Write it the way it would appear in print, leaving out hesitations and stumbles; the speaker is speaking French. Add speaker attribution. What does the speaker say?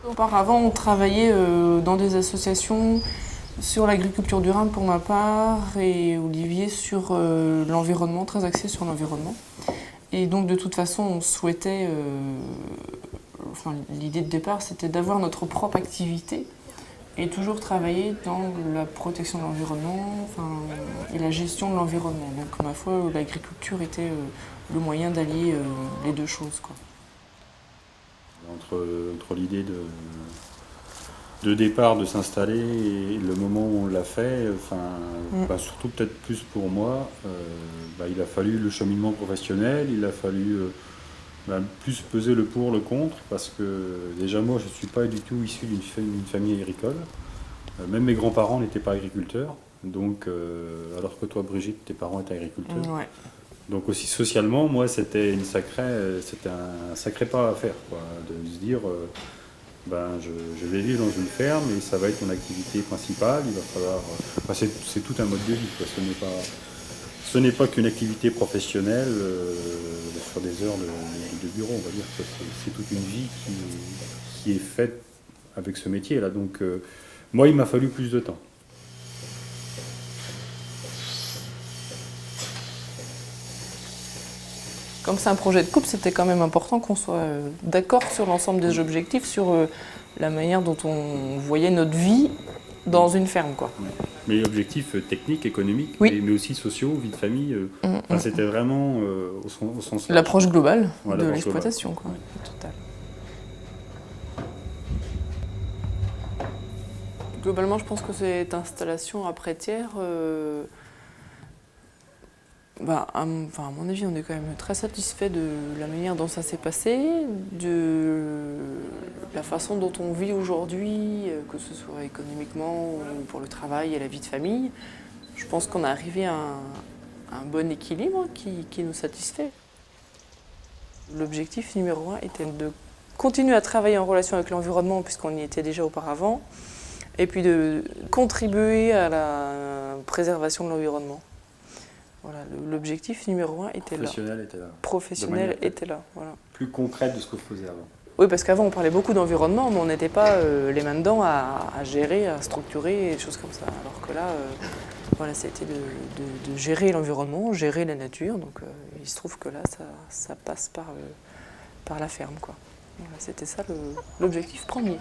Speaker 1: Auparavant, on travaillait dans des associations sur l'agriculture durable pour ma part et Olivier sur l'environnement, très axé sur l'environnement. Et donc de toute façon, on souhaitait, l'idée de départ, c'était d'avoir notre propre activité et toujours travailler dans la protection de l'environnement et la gestion de l'environnement. Donc ma foi, l'agriculture était le moyen d'allier les deux choses, quoi.
Speaker 2: Entre l'idée de départ de s'installer et le moment où on l'a fait, surtout peut-être plus pour moi, il a fallu le cheminement professionnel, il a fallu plus peser le pour, le contre, parce que déjà moi je ne suis pas du tout issu d'une famille agricole, même mes grands-parents n'étaient pas agriculteurs, donc alors que toi Brigitte, tes parents étaient agriculteurs.
Speaker 1: Ouais.
Speaker 2: Donc aussi socialement, moi, c'était un sacré pas à faire, quoi, de se dire, je vais vivre dans une ferme et ça va être mon activité principale. Il va falloir, c'est tout un mode de vie, quoi. Ce n'est pas qu'une activité professionnelle sur des heures de bureau, on va dire. C'est toute une vie qui est faite avec ce métier-là. Donc, moi, il m'a fallu plus de temps.
Speaker 1: Comme c'est un projet de couple, c'était quand même important qu'on soit d'accord sur l'ensemble des objectifs, sur la manière dont on voyait notre vie dans une ferme, quoi.
Speaker 2: Mais objectifs techniques, économiques,
Speaker 1: oui.
Speaker 2: mais aussi sociaux, vie de famille. C'était vraiment au sens large.
Speaker 1: L'approche globale de l'exploitation, quoi.
Speaker 2: Ouais.
Speaker 1: Total. Globalement, je pense que cette installation après-tiers, à mon avis, on est quand même très satisfait de la manière dont ça s'est passé, de la façon dont on vit aujourd'hui, que ce soit économiquement ou pour le travail et la vie de famille. Je pense qu'on est arrivé à un bon équilibre qui nous satisfait. L'objectif numéro 1 était de continuer à travailler en relation avec l'environnement, puisqu'on y était déjà auparavant, et puis de contribuer à la préservation de l'environnement. Voilà, l'objectif numéro 1 était là. Professionnel était là. Voilà.
Speaker 2: Plus concrète de ce que vous faisiez avant.
Speaker 1: Oui, parce qu'avant on parlait beaucoup d'environnement, mais on n'était pas les mains dedans à gérer, à structurer, et des choses comme ça. Alors que là, c'était de gérer l'environnement, gérer la nature. Donc il se trouve que là, ça passe par la ferme, quoi. Voilà, c'était ça l'objectif premier.